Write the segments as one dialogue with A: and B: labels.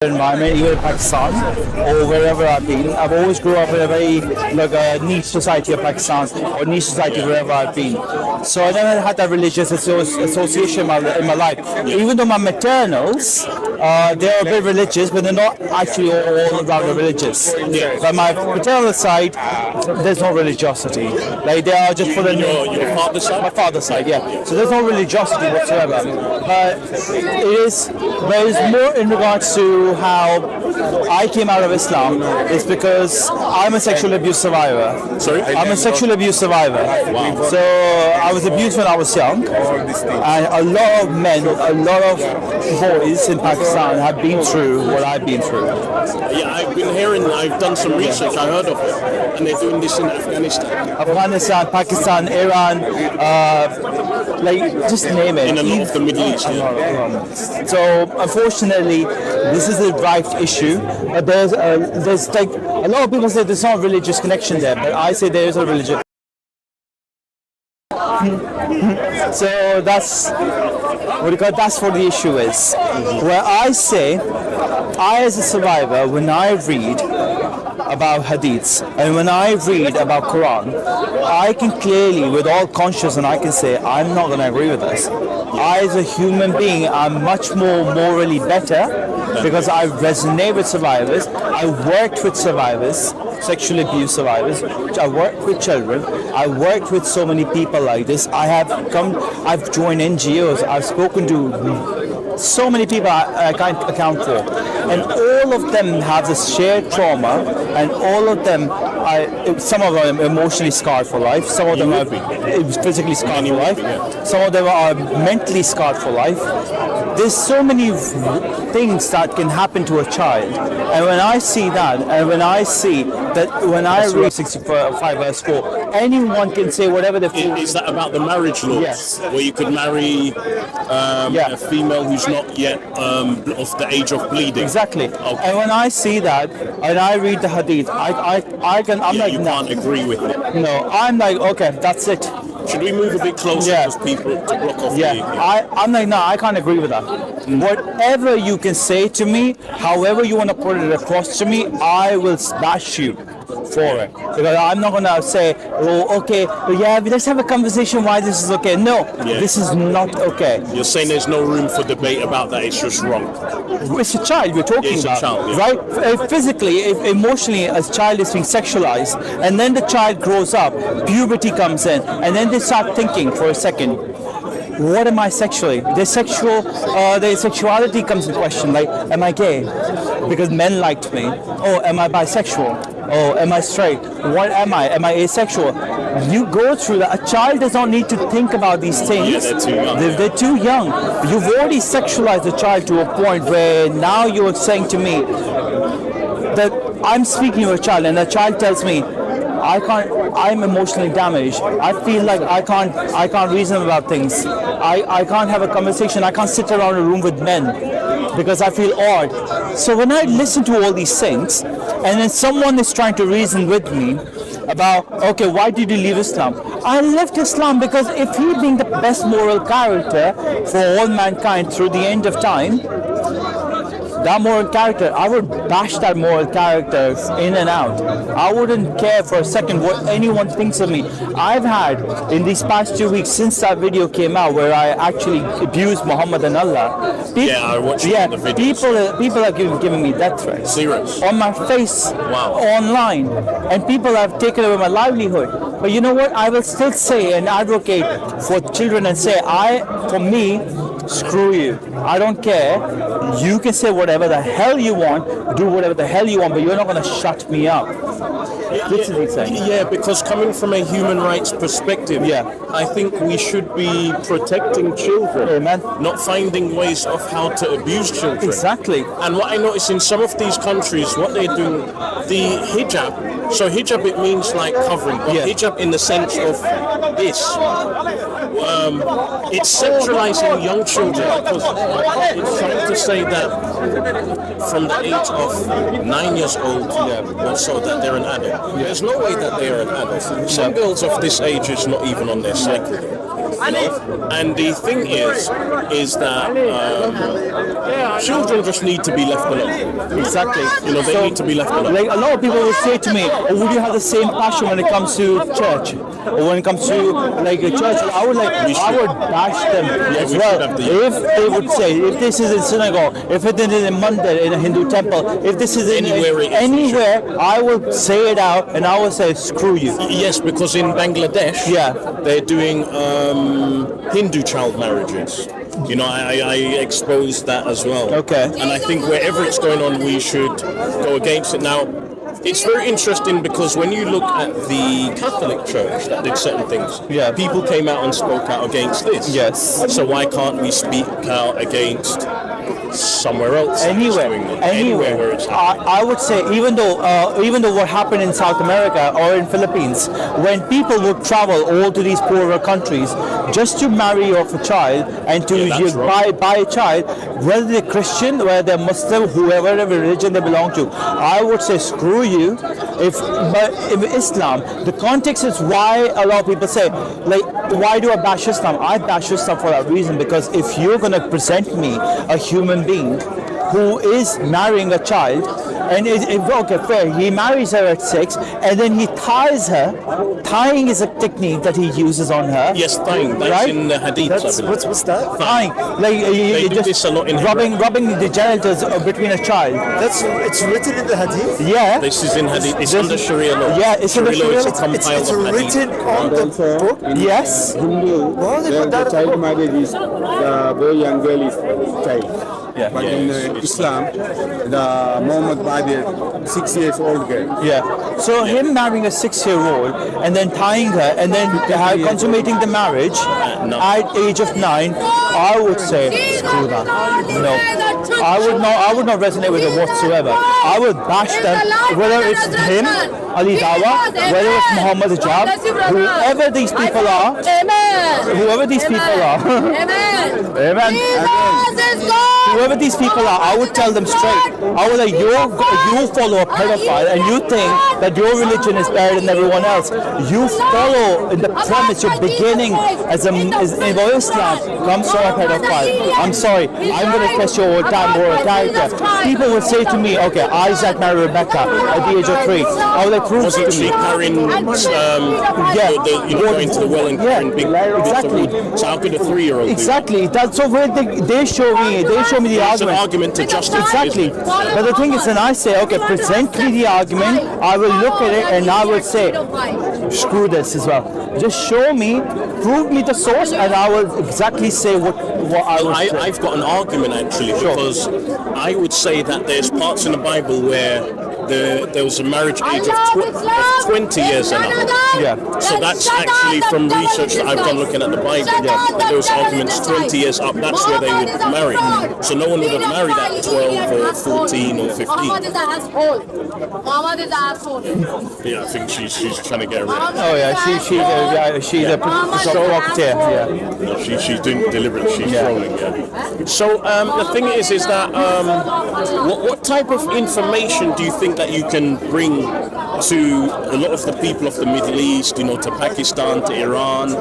A: environment, even in Pakistan or wherever I've been. I've always grew up in a very niche society of Pakistan or niche society wherever I've been. So I never had that religious association in my life. Even though my maternals, they're a bit religious, but they're not actually all around religious. But my paternal side, there's no religiosity. Like they are just for the
B: your father's side?
A: My father's side, yeah. So there's no religiosity whatsoever. But it's more in regards to how I came out of Islam is because I'm a sexual abuse survivor.
B: Sorry?
A: I'm a sexual abuse survivor.
B: Wow.
A: So I was abused when I was young, and a lot of men, a lot of boys in Pakistan have been through what I've been through.
B: Yeah, I've done some research, I heard of it, and they're doing this in Afghanistan.
A: Afghanistan, Pakistan, Iran, just name it.
B: In a lot of the Middle East.
A: So unfortunately, this is a rife issue. There's like a lot of people say there's not a religious connection there, but I say there is a religious. So that's what the issue is. Where I say, I as a survivor, when I read about hadiths and when I read about Quran, I can clearly, with all conscience, and I can say I'm not going to agree with this. I, as a human being, I'm much more morally better because I resonate with survivors. I worked with survivors, sexual abuse survivors. I worked with children. I worked with so many people like this. I've joined NGOs. I've spoken to so many people I can't account for, and all of them have this shared trauma, and all of them, some of them are emotionally scarred for life, some of them are physically scarred for life, some of them are mentally scarred for life. There's so many things that can happen to a child, and when I see that, and when I see that, when I read 65 verse 4, anyone can say whatever they feel.
B: Is that about the marriage laws?
A: Yes.
B: Where you could marry a female who's not yet of the age of bleeding?
A: Exactly.
B: Okay.
A: And when I see that, and I read the hadith,
B: You can't agree with it.
A: No, I'm like, okay, that's it.
B: Should we move a bit closer to people to block off
A: I'm like, no, I can't agree with that. Whatever you can say to me, however you want to put it across to me, I will smash you for it. Because I'm not going to say, oh, okay, let's have a conversation why this is okay. No, this is not okay.
B: You're saying there's no room for debate about that, it's just wrong.
A: It's a child we're talking about, right? Physically, emotionally, a child is being sexualized, and then the child grows up, puberty comes in, and then they start thinking for a second, what am I sexually? Their sexuality comes in question, like, am I gay? Because men liked me. Oh, am I bisexual? Oh, am I straight? What am I? Am I asexual? You go through that. A child does not need to think about these things.
B: Yeah, they're too young.
A: They're too young. You've already sexualized a child to a point where now you're saying to me that I'm speaking to a child, and the child tells me, I'm emotionally damaged. I feel like I can't reason about things. I can't have a conversation. I can't sit around a room with men because I feel odd. So when I listen to all these things, and then someone is trying to reason with me about, okay, why did you leave Islam? I left Islam because if he being the best moral character for all mankind through the end of time, that moral character, I would bash that moral character in and out. I wouldn't care for a second what anyone thinks of me. I've had, in these past 2 weeks since that video came out where I actually abused Muhammad and Allah,
B: I watched the videos.
A: People are giving me death threats.
B: Serious?
A: On my face, online. And people have taken away my livelihood. But you know what? I will still say and advocate for children and say, for me, screw you. I don't care. You can say whatever the hell you want, do whatever the hell you want, but you're not going to shut me up.
B: Yeah, because coming from a human rights perspective, I think we should be protecting children, not finding ways of how to abuse children.
A: Exactly.
B: And what I notice in some of these countries, what they do, the hijab, so hijab, it means like covering, but hijab in the sense of this, it's sexualizing young children because it's trying to say that from the age of 9 years old or so that they're an adult. There's no way that they are an adult. Some girls of this age is not even on their cycle. You know? And the thing is that children just need to be left alone.
A: Exactly.
B: You know, they need to be left alone.
A: Like a lot of people will say to me, oh, would you have the same passion when it comes to church? Or when it comes to like a church? I would bash them as well. If they would say, if this is in synagogue, if it is in mandir, in a Hindu temple, if this is anywhere, I will say it out and I will say, screw you.
B: Yes, because in Bangladesh, they're doing Hindu child marriages. You know, I exposed that as well.
A: Okay.
B: And I think wherever it's going on, we should go against it. Now, it's very interesting because when you look at the Catholic Church that did certain things, people came out and spoke out against this.
A: Yes.
B: So why can't we speak out against somewhere else?
A: Anywhere where it's I would say, even though what happened in South America or in Philippines, when people would travel all to these poorer countries just to marry off a child and to buy a child, whether they're Christian, whether they're Muslim, whoever religion they belong to, I would say screw you. But in Islam, the context is why a lot of people say, like, why do I bash Islam? I bash Islam for that reason, because if you're going to present me a human being who is marrying a child, and okay, fair, he marries her at 6, and then he ties her. Tying is a technique that he uses on her.
B: Yes, tying. That's right? In the hadith.
A: What's that? Tying. Like
B: they do this a lot in
A: rubbing the genitals between a child.
C: It's written in the hadith?
A: Yeah.
B: This is in hadith. It's under Sharia law.
A: Yeah, it's under Sharia law.
C: It's written on the book?
A: Yes.
C: The child marriage is the very young girl is child.
A: Yeah.
C: But in Islam, the Muhammad married 6 years old girl.
A: Yeah. So him marrying a 6-year-old and then tying her and then consummating the marriage at age of 9, I would say screw that. No. I would not resonate with it whatsoever. I would bash them, whether it's him, Ali Dawa, whether it's Muhammad Hijab, whoever these people are. Whoever these people are. Amen. Whoever these people are, I would tell them straight. I would like, you follow a pedophile and you think that your religion is better than everyone else. You follow in the premise, you're beginning as Islam comes from a pedophile. I'm sorry, I'm going to test your moral character. People would say to me, okay, Isaac married Rebecca at the age of 3. I would like, prove it to me.
B: She carrying, going to the well and carrying big
A: exactly.
B: So how could a 3-year-old
A: Exactly. That's so when they show me the
B: it's
A: argument.
B: an argument to justify.
A: Exactly. But the thing is, when I say, okay, present me the argument, I will look at it and I will say, screw this as well. Just show me, prove me the source, and I will exactly say what I would say.
B: I've got an argument actually, because I would say that there's parts in the Bible where there was a marriage age of 20 years and up.
A: Yeah.
B: So that's actually from research that I've done looking at the Bible. There was arguments 20 years up, that's where they would marry. So no one would have married at 12 or 14 or 15. Yeah, I think she's trying to get rid of it.
A: Oh yeah, she's a provocateur. Yeah.
B: No, she's doing it deliberately. She's trolling. Yeah. So the thing is that what type of information do you think that you can bring to a lot of the people of the Middle East, you know, to Pakistan, to Iran,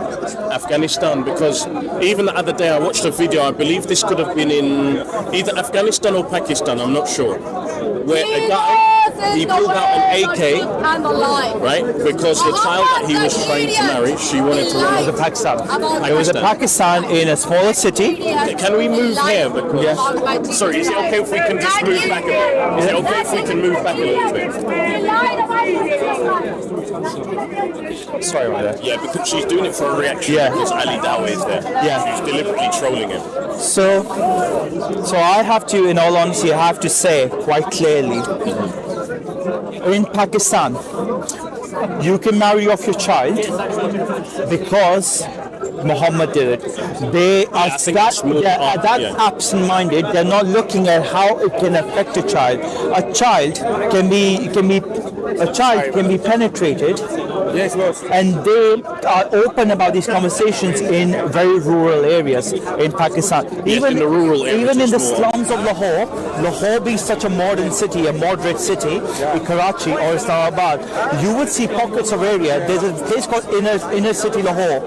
B: Afghanistan? Because even the other day I watched a video, I believe this could have been in either Afghanistan or Pakistan, I'm not sure, where a guy, he pulled out an AK, right, because the child that he was trying to marry, she wanted to run
A: It was Pakistan. It was a Pakistan in a smaller city.
B: Can we move here? Because, sorry, is it okay if we can just move back a bit? Is it okay if we can move back a little bit? Sorry about that. Yeah, because she's doing it for a reaction.
A: Yeah.
B: Because Ali Dawa is there.
A: Yeah.
B: She's deliberately trolling him.
A: So I have to, in all honesty, I have to say quite clearly, in Pakistan, you can marry off your child because Muhammad did it. They are that absent-minded. They're not looking at how it can affect a child. A child can be penetrated.
C: Yes, boss.
A: And they are open about these conversations in very rural areas in Pakistan.
B: Even in the rural areas.
A: Even in the slums of Lahore being such a modern city, a moderate city, in Karachi or Islamabad, you would see pockets of area. There's a place called Inner City Lahore,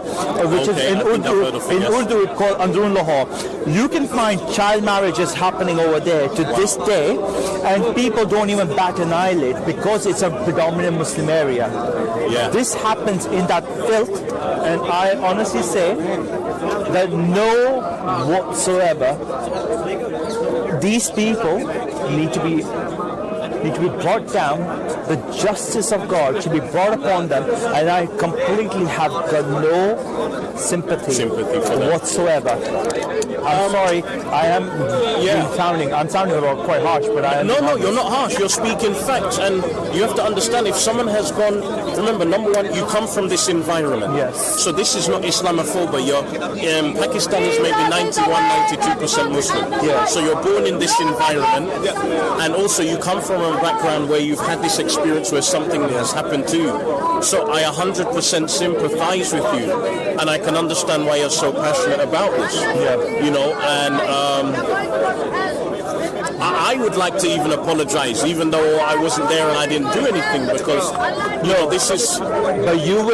A: which is
B: Okay, I think I've heard of it,
A: in
B: yes.
A: Urdu it's called Andrun Lahore. You can find child marriages happening over there to this day, and people don't even bat an eyelid because it's a predominant Muslim area.
B: Yeah.
A: This happens in that filth, and I honestly say that no whatsoever, these people need to be brought down. The justice of God should be brought upon them, and I completely have got no sympathy
B: for them.
A: whatsoever. I'm sorry, I am I'm sounding a lot quite harsh, but I am.
B: No, you're not harsh. You're speaking facts, and you have to understand if someone has gone. Remember, number one, you come from this environment.
A: Yes.
B: So this is not Islamophobia. Pakistan is maybe 91-92% Muslim.
A: Yeah.
B: So you're born in this environment, and also you come from a background where you've had this experience where something has happened to you. So I 100% sympathize with you, and I can understand why you're so passionate about this.
A: Yeah.
B: You know, and I would like to even apologize, even though I wasn't there and I didn't do anything, because you know this is.
A: But you'll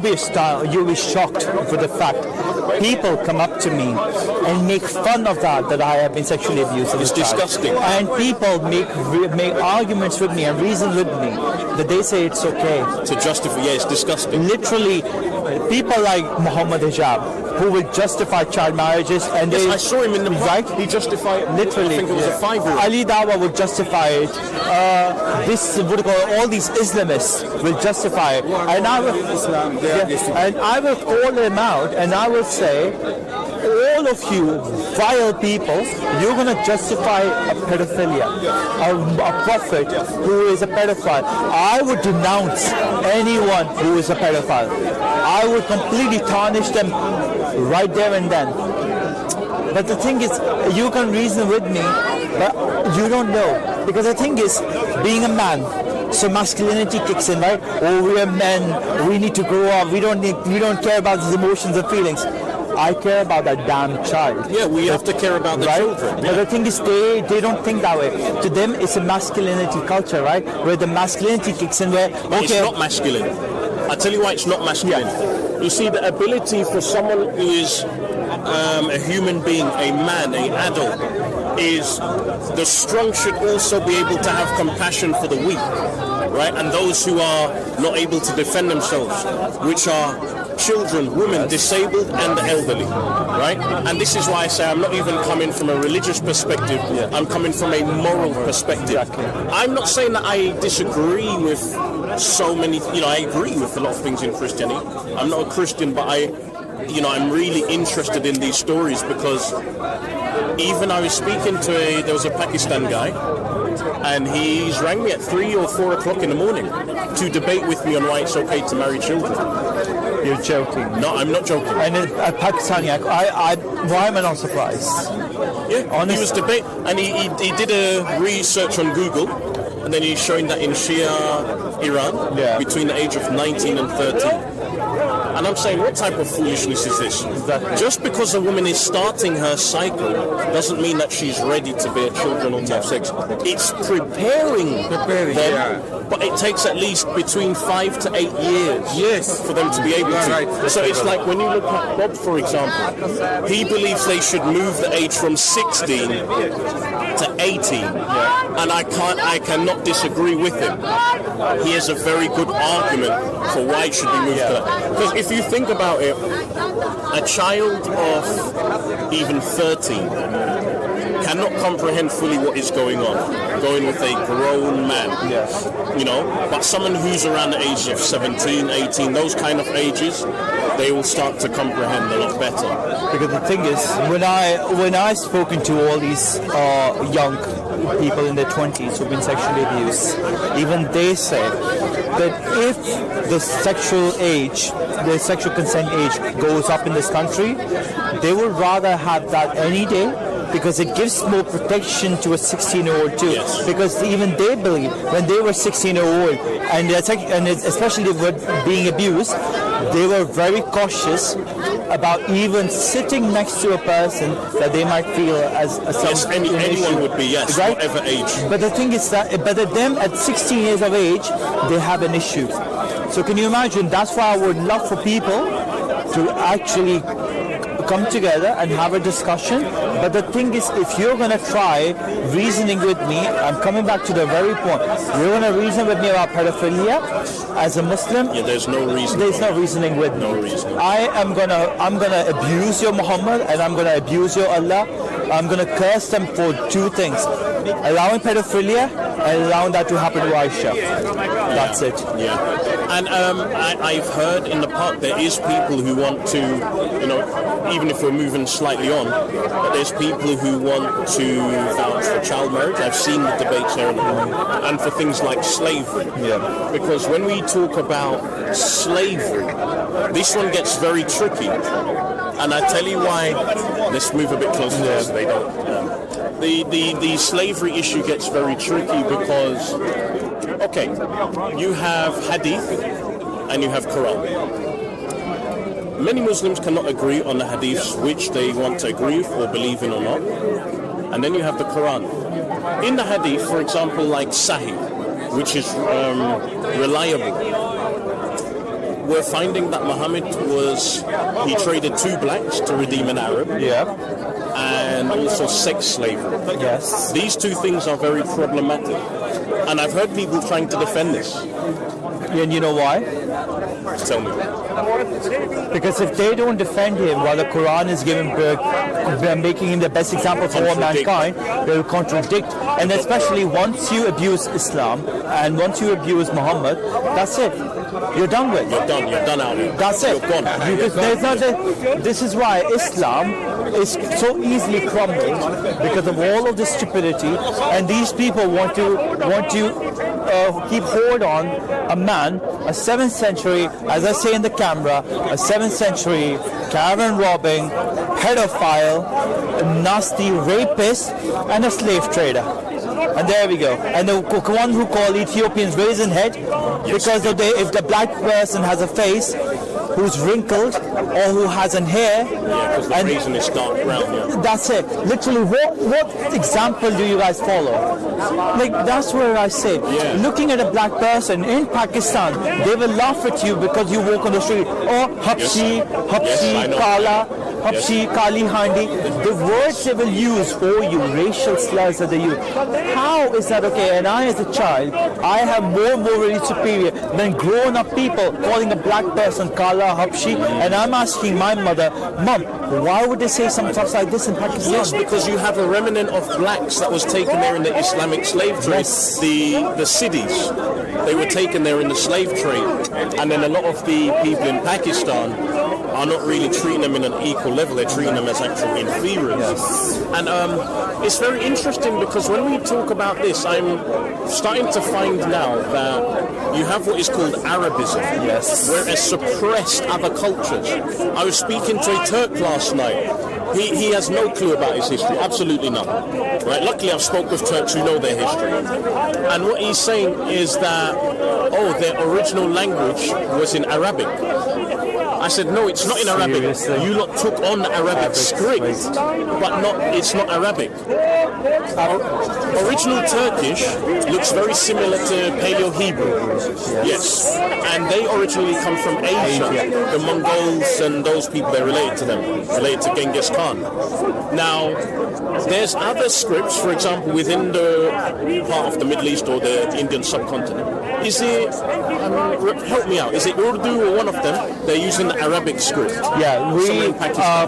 A: be shocked for the fact people come up to me and make fun of that I have been sexually abused.
B: It's disgusting.
A: And people make arguments with me and reason with me that they say it's okay
B: To justify, yeah, it's disgusting.
A: Literally, people like Muhammad Hijab, who will justify child marriages, and
B: Yes,
A: they,
B: I saw him in the
A: right.
B: He justified.
A: Literally,
B: I think it was a 5-year-old.
A: Ali Dawa would justify it. This what do you call it, all these Islamists will justify it, and I will, and I will call them out, and I will say, all of you vile people, you're going to justify a pedophilia, a prophet who is a pedophile. I would denounce anyone who is a pedophile. I would completely tarnish them right there and then. But the thing is, you can reason with me, but you don't know. Because the thing is, being a man, so masculinity kicks in, right? Oh, we are men, we need to grow up, we don't care about these emotions and feelings. I care about that damn child.
B: Yeah, we have to care about the children.
A: But the thing is, they don't think that way. To them, it's a masculinity culture, right? Where the masculinity kicks in, where
B: But it's not masculine. I tell you why it's not masculine.
A: Yeah.
B: You see, the ability for someone who is a human being, a man, an adult, is the strong should also be able to have compassion for the weak, right? And those who are not able to defend themselves, which are children, women, disabled, and the elderly, right? And this is why I say I'm not even coming from a religious perspective. I'm coming from a moral perspective.
A: Exactly.
B: I'm not saying that I disagree with so many. I agree with a lot of things in Christianity. I'm not a Christian, but I'm really interested in these stories because even I was speaking to there was a Pakistan guy, and he's rang me at 3 or 4 o'clock in the morning to debate with me on why it's okay to marry children.
A: You're joking.
B: No, I'm not joking.
A: And a Pakistani, why am I not surprised?
B: Yeah,
A: Honestly.
B: he was debate, and he did a research on Google, and then he's showing that in Shia Iran, between the age of 19 and 13. And I'm saying, what type of foolishness is this?
A: Exactly.
B: Just because a woman is starting her cycle doesn't mean that she's ready to bear children or to have sex. It's preparing them, but it takes at least between 5 to 8 years for them to be able to.
C: Right.
B: So it's like when you look at Bob, for example, he believes they should move the age from 16 to 18, and I cannot disagree with him. He has a very good argument for why it should be moved to that. Because if you think about it, a child of even 13 cannot comprehend fully what is going on, going with a grown man.
A: Yes.
B: But someone who's around the age of 17, 18, those kind of ages, they will start to comprehend a lot better.
A: Because the thing is, when I've spoken to all these young people in their 20s who've been sexually abused, even they say that if the sexual consent age goes up in this country, they would rather have that any day, because it gives more protection to a 16-year-old too.
B: Yes.
A: Because even they believe when they were 16-year-old and especially with being abused, they were very cautious about even sitting next to a person that they might feel as
B: anyone would be, yes,
A: right?
B: whatever age.
A: But the thing is that, but them at 16 years of age, they have an issue. So can you imagine? That's why I would love for people to actually come together and have a discussion. But the thing is, if you're going to try reasoning with me, I'm coming back to the very point. You're going to reason with me about pedophilia as a Muslim.
B: Yeah, there's no reason.
A: There's no reasoning with me.
B: No reason.
A: I'm gonna abuse your Muhammad, and I'm gonna abuse your Allah. I'm gonna curse them for two things: allowing pedophilia and allowing that to happen to Aisha. That's it.
B: Yeah, and I've heard in the past there is people who want to, even if we're moving slightly on, but there's people who want to vouch for child marriage. I've seen the debates there and for things like slavery.
A: Yeah.
B: Because when we talk about slavery, this one gets very tricky. And I tell you why. Let's move a bit closer to this. They don't. The slavery issue gets very tricky because, okay, you have hadith and you have Quran. Many Muslims cannot agree on the hadiths which they want to agree with or believe in or not. And then you have the Quran. In the hadith, for example, like Sahih, which is reliable, we're finding that Muhammad he traded 2 blacks to redeem an Arab.
A: Yeah.
B: And also sex slavery.
A: Yes.
B: These 2 things are very problematic. And I've heard people trying to defend this.
A: And you know why?
B: Tell me.
A: Because if they don't defend him while the Quran is giving birth, making him the best example for all mankind, they will contradict. And especially once you abuse Islam and once you abuse Muhammad, that's it. You're done with.
B: You're done out here.
A: That's it.
B: You're gone.
A: This is why Islam is so easily crumbled because of all of this stupidity, and these people want to keep hold on a man, a 7th century, as I say in the camera, a 7th century caravan robbing, pedophile, nasty rapist, and a slave trader. And there we go. And the one who call Ethiopians raisin head because if the black person has a face who's wrinkled or who has an hair,
B: because the raisin is dark brown. Yeah.
A: That's it. Literally, what example do you guys follow? Like, that's where I say, looking at a black person in Pakistan, they will laugh at you because you walk on the street. Or Habshi, Kala, Habshi, Kali Handi. The words they will use for you, racial slurs that they use. How is that okay? And I, as a child, I have more morally superior than grown-up people calling a black person Kala, Habshi, and I'm asking my mother, Mom, why would they say some stuff like this in Pakistan?
B: Yes, because you have a remnant of blacks that was taken there in the Islamic slave trade.
A: Yes.
B: The Siddis, they were taken there in the slave trade, and then a lot of the people in Pakistan are not really treating them in an equal level. They're treating them as actual inferiors.
A: Yes.
B: And it's very interesting because when we talk about this, I'm starting to find now that you have what is called Arabism, whereas suppressed other cultures. I was speaking to a Turk last night. He has no clue about his history, absolutely none. Right? Luckily, I've spoken with Turks who know their history. And what he's saying is that, their original language was in Arabic. I said, no, it's not in Arabic.
A: Seriously?
B: You lot took on Arabic script, but it's not Arabic. Original Turkish looks very similar to Paleo-Hebrew. Yes. And they originally come from Asia. The Mongols and those people, they're related to them, related to Genghis Khan. Now, there's other scripts, for example, within the part of the Middle East or the Indian subcontinent. Is it, help me out, is it Urdu or one of them? They're using the Arabic script.
A: Yeah,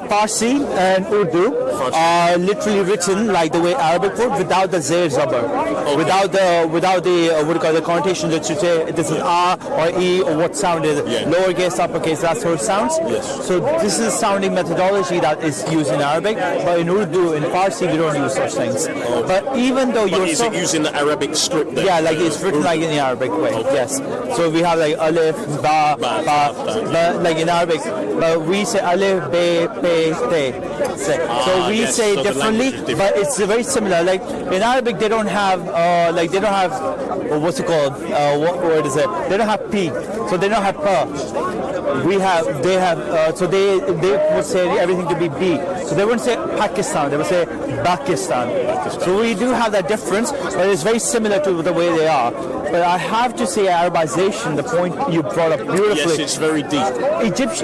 A: Farsi and Urdu are literally written like the way Arabic would, without the Zair Zabar, without the what do you call the connotation that you say this is R or E or what sound is it? Lowercase, uppercase, that's how it sounds.
B: Yes.
A: So this is sounding methodology that is used in Arabic, but in Urdu, in Farsi, we don't use such things. But even though you're
B: is it using the Arabic script then?
A: Yeah, like it's written like in the Arabic way. Yes. So we have like alif, ba, but like in Arabic, but we say alif, be, pe, te. So we say differently, but it's very similar. Like in Arabic, they don't have what's it called? What word is it? They don't have p, so they don't have pa. They have, so they would say everything to be B. So they wouldn't say Pakistan, they would say Pakistan. So we do have that difference, but it's very similar to the way they are. But I have to say Arabization, the point you brought up beautifully.
B: Yes, it's very deep.
A: Egypt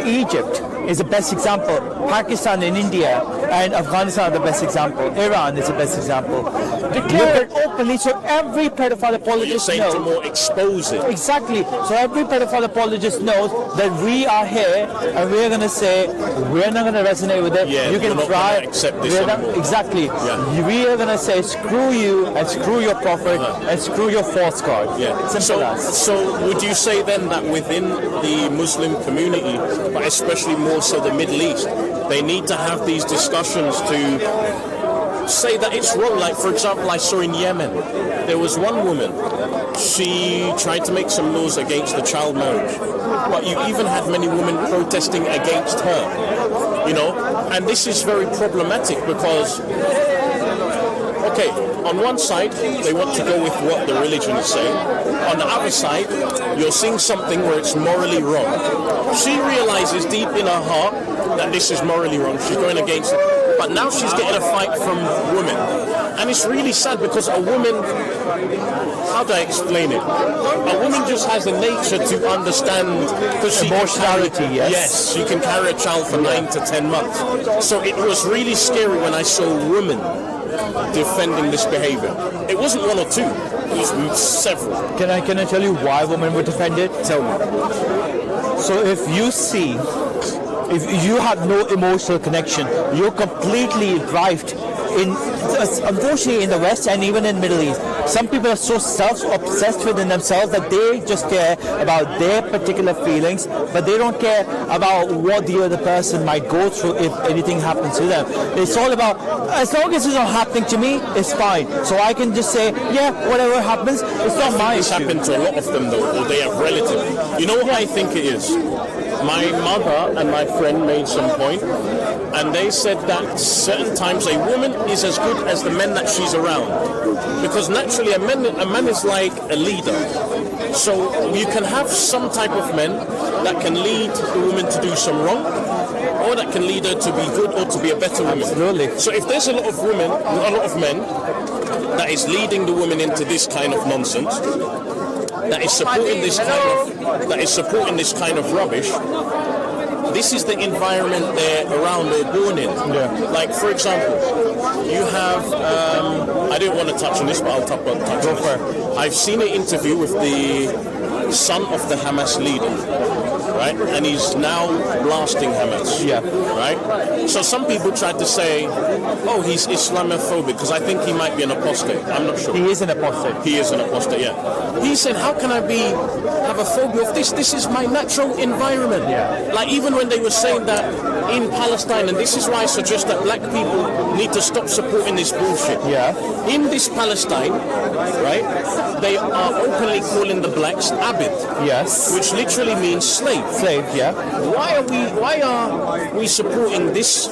A: is the best example. Pakistan and India and Afghanistan are the best example. Iran is the best example. Declare it openly so every pedophile apologist
B: Saying
A: knows.
B: to more expose it.
A: Exactly. So every pedophile apologist knows that we are here and we're going to say we're not going to resonate with it.
B: Yeah,
A: you can
B: we're not
A: try.
B: gonna accept this anymore.
A: Exactly.
B: Yeah.
A: We are going to say screw you and screw your prophet and screw your false god.
B: Yeah.
A: Simple as.
B: So would you say then that within the Muslim community, but especially more so the Middle East, they need to have these discussions to say that it's wrong? Like, for example, I saw in Yemen, there was one woman, she tried to make some laws against the child marriage, but you even had many women protesting against her, you know, and this is very problematic because, okay, on one side, they want to go with what the religion is saying. On the other side, you're seeing something where it's morally wrong. She realizes deep in her heart that this is morally wrong. She's going against it. But now she's getting a fight from women. And it's really sad because a woman, how do I explain it? A woman just has a nature to understand because she
A: Emotionality, yes.
B: Yes, she can carry a child for 9 to 10 months. So it was really scary when I saw women defending this behavior. It wasn't one or two, it was several.
A: Can I tell you why women would defend it?
B: Tell me.
A: So if you have no emotional connection, you're completely driven unfortunately in the West and even in the Middle East, some people are so self-obsessed within themselves that they just care about their particular feelings, but they don't care about what the other person might go through if anything happens to them. It's all about, as long as it's not happening to me, it's fine. So I can just say, yeah, whatever happens, it's not my
B: This
A: issue.
B: happened to a lot of them though, or they have relatives. You know what I think it is? My mother and my friend made some point, and they said that certain times a woman is as good as the men that she's around, because naturally a man is like a leader. So you can have some type of men that can lead the woman to do some wrong, or that can lead her to be good or to be a better woman.
A: Absolutely.
B: So if there's a lot of men that is leading the woman into this kind of nonsense, that is supporting this kind of rubbish, this is the environment they're born in.
A: Yeah.
B: Like, for example, you have, I didn't want to touch on this, but I'll touch on it. I've seen an interview with the son of the Hamas leader, right? And he's now blasting Hamas.
A: Yeah.
B: Right? So some people tried to say, oh, he's Islamophobic, because I think he might be an apostate. I'm not sure.
A: He is an apostate.
B: He is an apostate, yeah. He said, how can I have a phobia of this? This is my natural environment.
A: Yeah.
B: Like, even when they were saying that in Palestine, and this is why I suggest that black people need to stop supporting this bullshit.
A: Yeah.
B: In this Palestine, right, they are openly calling the blacks abid.
A: Yes.
B: Which literally means slave.
A: Slave, yeah.
B: Why are we supporting this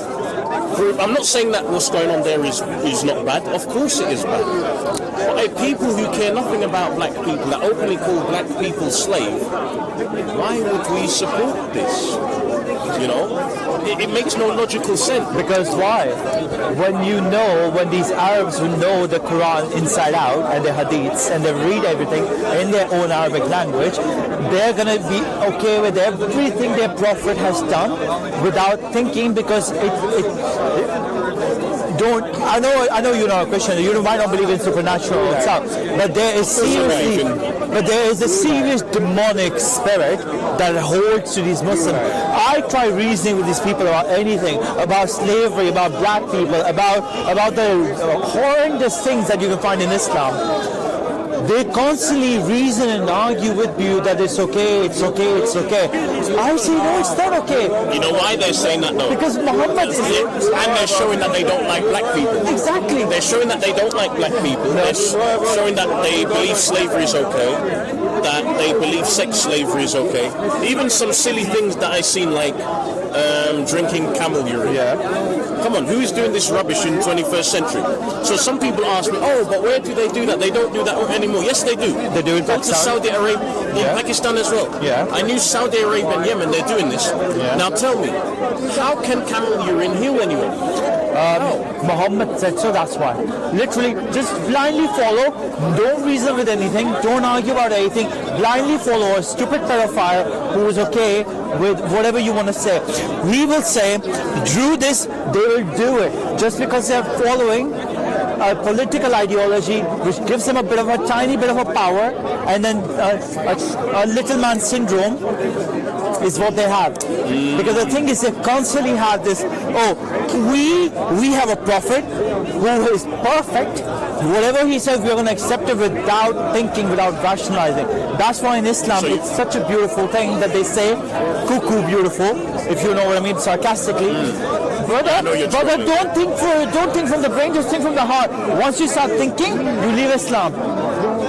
B: group? I'm not saying that what's going on there is not bad. Of course it is bad. But people who care nothing about black people, that openly call black people slave, why would we support this? You know? It makes no logical sense.
A: Because why? When these Arabs who know the Quran inside out and the Hadiths and they read everything in their own Arabic language, they're going to be okay with everything their Prophet has done without thinking, because I know you're not a Christian, you might not believe in supernatural stuff, but there is a serious demonic spirit that holds to these Muslims. I try reasoning with these people about anything, about slavery, about black people, about the horrendous things that you can find in Islam. They constantly reason and argue with you that it's okay. I say, no, it's not okay.
B: You know why they're saying that though?
A: Because Muhammad is...
B: And they're showing that they don't like black people.
A: Exactly.
B: They're showing that they don't like black people. They're showing that they believe slavery is okay. That they believe sex slavery is okay. Even some silly things that I've seen, like drinking camel urine.
A: Yeah.
B: Come on, who is doing this rubbish in 21st century? So some people ask me, oh, but where do they do that? They don't do that anymore. Yes, they do.
A: They do in
B: Go to
A: Pakistan.
B: Saudi Arabia, in Pakistan as well.
A: Yeah.
B: I knew Saudi Arabia and Yemen, they're doing this.
A: Yeah.
B: Now tell me, how can camel urine heal anyone?
A: Muhammad said so, that's why. Literally, just blindly follow, don't reason with anything, don't argue about anything, blindly follow a stupid pedophile who is okay with whatever you want to say. We will say, do this, they will do it. Just because they are following a political ideology which gives them a tiny bit of a power, and then a little man syndrome is what they have. Because the thing is, they constantly have this, we have a prophet who is perfect. Whatever he says, we're going to accept it without thinking, without rationalizing. That's why in Islam, it's such a beautiful thing that they say, cuckoo beautiful, if you know what I mean, sarcastically. Brother, don't think from the brain, just think from the heart. Once you start thinking, you leave Islam.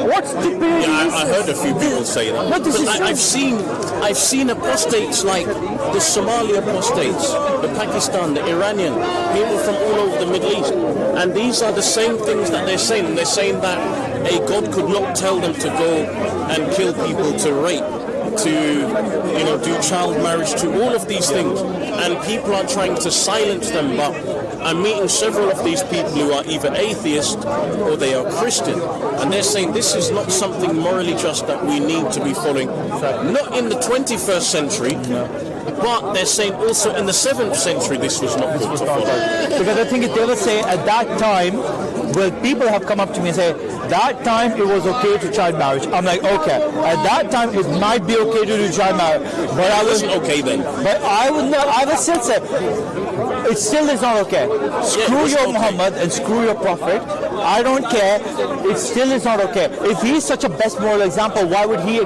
A: What stupidity is
B: I heard a few people say that.
A: But this is
B: I've seen apostates like the Somali apostates, the Pakistan, the Iranian, people from all over the Middle East. And these are the same things that they're saying. They're saying that a God could not tell them to go and kill people, to rape, to do child marriage, to all of these things. And people are trying to silence them, but I'm meeting several of these people who are either atheist or they are Christian, and they're saying this is not something morally just that we need to be following. Not in the 21st century, but they're saying also in the 7th century this was not good to follow.
A: Because the thing is, they will say at that time, well, people have come up to me and say, that time it was okay to child marriage. I'm like, okay, at that time it might be okay to do child marriage, but I wasn't
B: okay then.
A: But I would still say, it still is not okay. Screw your Muhammad and screw your Prophet. I don't care. It still is not okay. If he's such a best moral example, why would he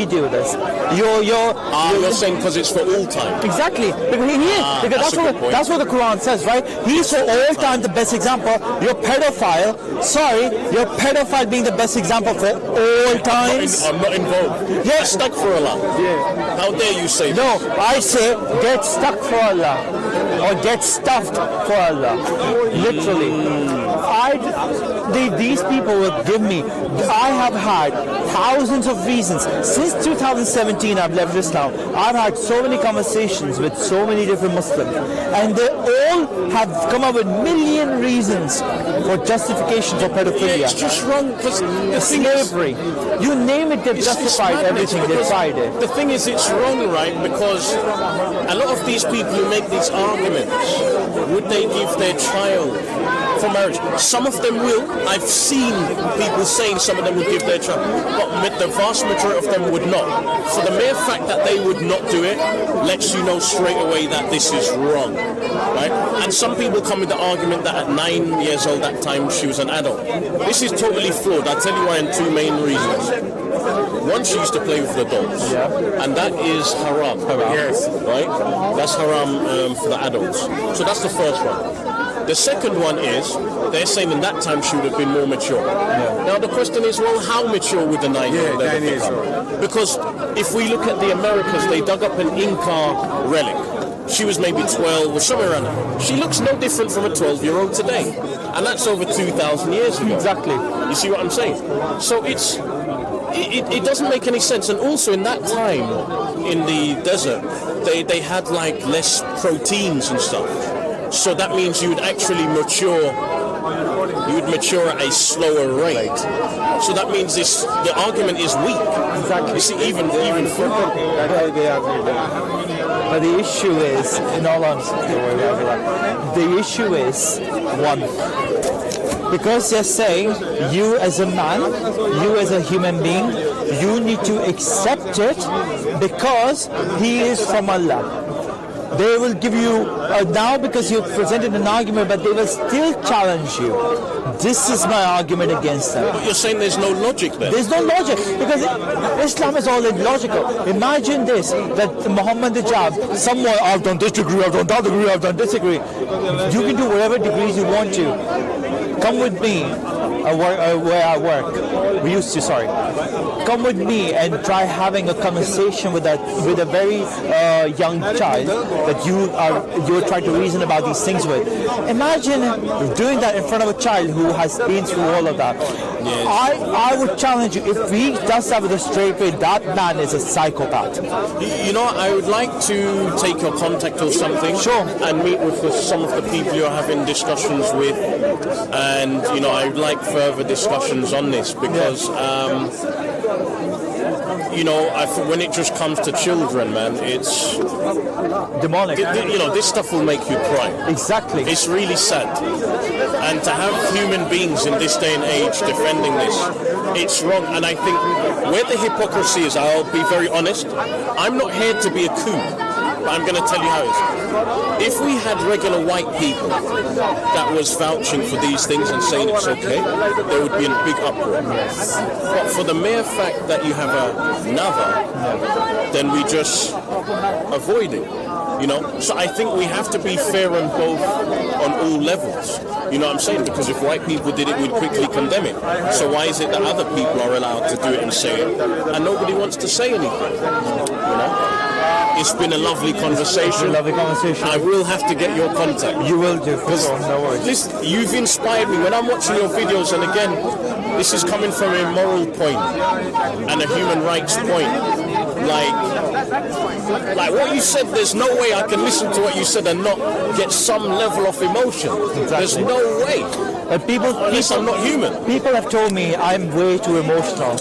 A: do this?
B: You're saying because it's for all time.
A: Exactly. Because he is. Because that's what the Quran says, right? He's for all time the best example. You're pedophile. Sorry, you're pedophile being the best example for all times.
B: I'm not involved.
A: Yeah.
B: Stuck for Allah.
A: Yeah.
B: How dare you say
A: no,
B: that?
A: I say get stuck for Allah. Or get stuffed for Allah. Literally. These people will give me, I have had thousands of reasons. Since 2017 I've left Islam. I've had so many conversations with so many different Muslims, and they all have come up with million reasons for justification for pedophilia.
B: Yeah, it's just wrong because the thing
A: slavery. You name it, they've justified everything, they've tried it.
B: The thing is, it's wrong, right? Because a lot of these people who make these arguments, would they give their child for marriage? Some of them will. I've seen people saying some of them would give their child, but the vast majority of them would not. So the mere fact that they would not do it lets you know straight away that this is wrong, right? And some people come with the argument that at 9 years old, that time she was an adult. This is totally flawed. I'll tell you why in two main reasons. One, she used to play with the dolls, and that is haram.
C: Yes.
B: Right? That's haram for the adults. So that's the first one. The second one is, they're saying in that time she would have been more mature. Now the question is, well, how mature would the 9-year-old ever become? Because if we look at the Americas, they dug up an Inca relic. She was maybe 12 or somewhere around there. She looks no different from a 12-year-old today. And that's over 2,000 years ago.
A: Exactly.
B: You see what I'm saying? So it doesn't make any sense. And also in that time, in the desert, they had like less proteins and stuff. So that means you would actually mature. You would mature at a slower rate. So that means the argument is weak.
A: Exactly.
B: You see, even for
A: but the issue is, in all honesty, the issue is one. Because they're saying you as a man, you as a human being, you need to accept it because he is from Allah. They will give you, now because you've presented an argument, but they will still challenge you. This is my argument against them.
B: But you're saying there's no logic there?
A: There's no logic, because Islam is all illogical. Imagine this, that Muhammad Hijab, someone, I've done this degree, I've done that degree, I've done this degree. You can do whatever degrees you want to. Come with me. where I work, we used to, sorry, come with me and try having a conversation with a very young child that you're trying to reason about these things with. Imagine doing that in front of a child who has been through all of that.
B: Yes.
A: I would challenge you, if he does that with a straight face, that man is a psychopath.
B: You know, I would like to take your contact or something.
A: Sure.
B: And meet with some of the people you're having discussions with. And, you know, I would like further discussions on this because, you know, when it just comes to children, man, it's
A: Demonic.
B: you know, this stuff will make you cry.
A: Exactly.
B: It's really sad. And to have human beings in this day and age defending this, it's wrong. And I think where the hypocrisy is, I'll be very honest, I'm not here to be a coon, but I'm going to tell you how it is. If we had regular white people that was vouching for these things and saying it's okay, there would be a big uproar. But for the mere fact that you have another, then we just avoid it. You know, so I think we have to be fair on all levels. You know what I'm saying? Because if white people did it, we'd quickly condemn it. So why is it that other people are allowed to do it and say it, and nobody wants to say anything? You know, it's been a lovely conversation. I will have to get your contact.
A: You will do, for sure. No worries.
B: Listen, you've inspired me when I'm watching your videos, and again, this is coming from a moral point and a human rights point. Like what you said, there's no way I can listen to what you said and not get some level of emotion. Exactly. There's no way. Unless I'm not human.
A: People have told me I'm way too emotional.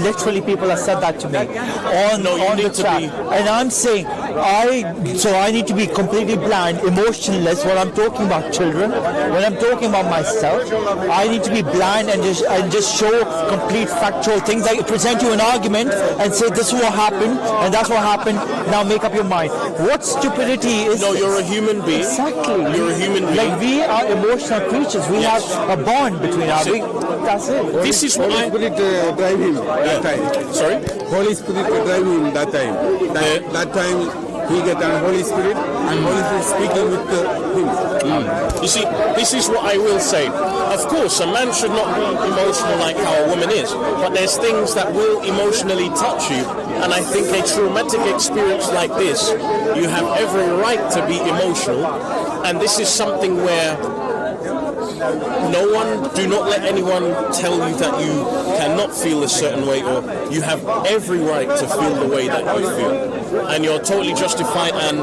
A: Literally, people have said that to me on the chat. And I'm saying, I need to be completely blind, emotionless when I'm talking about children. When I'm talking about myself, I need to be blind and just show complete factual things. Like present you an argument and say this is what happened and that's what happened. Now make up your mind. What stupidity is?
B: No, you're a human being.
A: Exactly.
B: You're a human being.
A: Like we are emotional creatures. We have a bond between us. That's it.
B: This is what
C: Holy Spirit drive him that time.
B: Sorry?
C: Holy Spirit drive him that time. That time he get an Holy Spirit and Holy Spirit speaking with him.
B: You see, this is what I will say. Of course, a man should not be emotional like how a woman is, but there's things that will emotionally touch you, and I think a traumatic experience like this, you have every right to be emotional, and this is something where do not let anyone tell you that you cannot feel a certain way, or you have every right to feel the way that you feel. And you're totally justified, and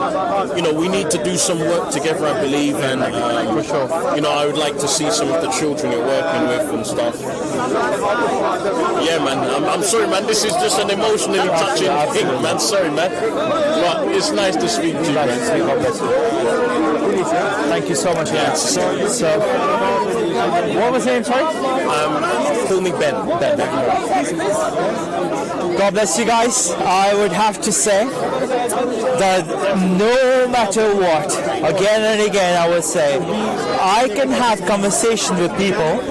B: you know, we need to do some work together, I believe, and
A: for sure.
B: You know, I would like to see some of the children you're working with and stuff. Yeah, man, I'm sorry, man, this is just an emotionally touching thing, man. Sorry, man, but it's nice to speak to you, man.
A: Thank you so much.
B: Yeah,
A: so what was your name, sorry?
B: Call me Ben.
A: God bless you guys. I would have to say that no matter what, again and again I would say, I can have conversation with people,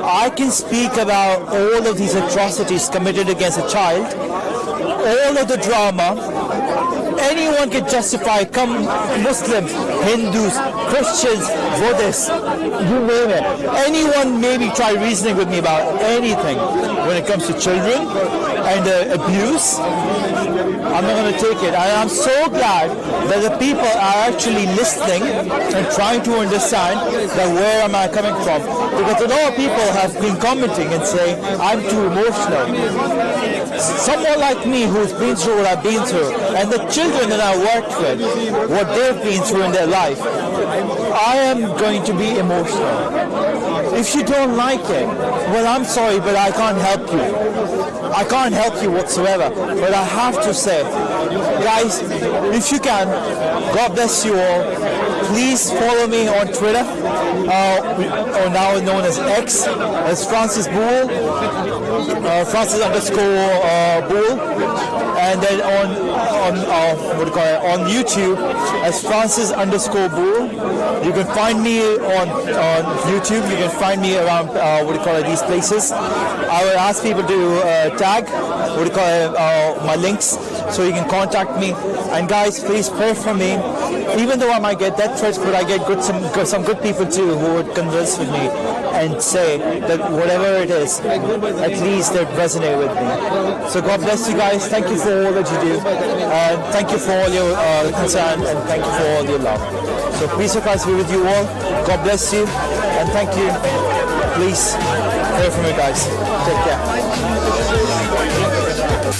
A: I can speak about all of these atrocities committed against a child, all of the drama. Anyone can justify, come Muslims, Hindus, Christians, Buddhists, you name it. Anyone maybe try reasoning with me about anything when it comes to children and abuse. I'm not going to take it. And I'm so glad that the people are actually listening and trying to understand that where am I coming from. Because a lot of people have been commenting and saying, I'm too emotional. Someone like me who's been through what I've been through, and the children that I worked with, what they've been through in their life, I am going to be emotional. If you don't like it, well, I'm sorry, but I can't help you. I can't help you whatsoever. But I have to say, guys, if you can, God bless you all. Please follow me on Twitter, or now known as X, as Francis Boole, Francis_Boole, and then on YouTube as Francis_Boole. You can find me on YouTube. You can find me around these places. I will ask people to tag what do you call it, my links, so you can contact me. And guys, please pray for me. Even though I might get death threats, but I get some good people too who would converse with me and say that whatever it is, at least they resonate with me. So God bless you guys. Thank you for all that you do. Thank you for all your concern, and thank you for all your love. So peace of Christ be with you all. God bless you, and thank you. Please pray for me, guys. Take care.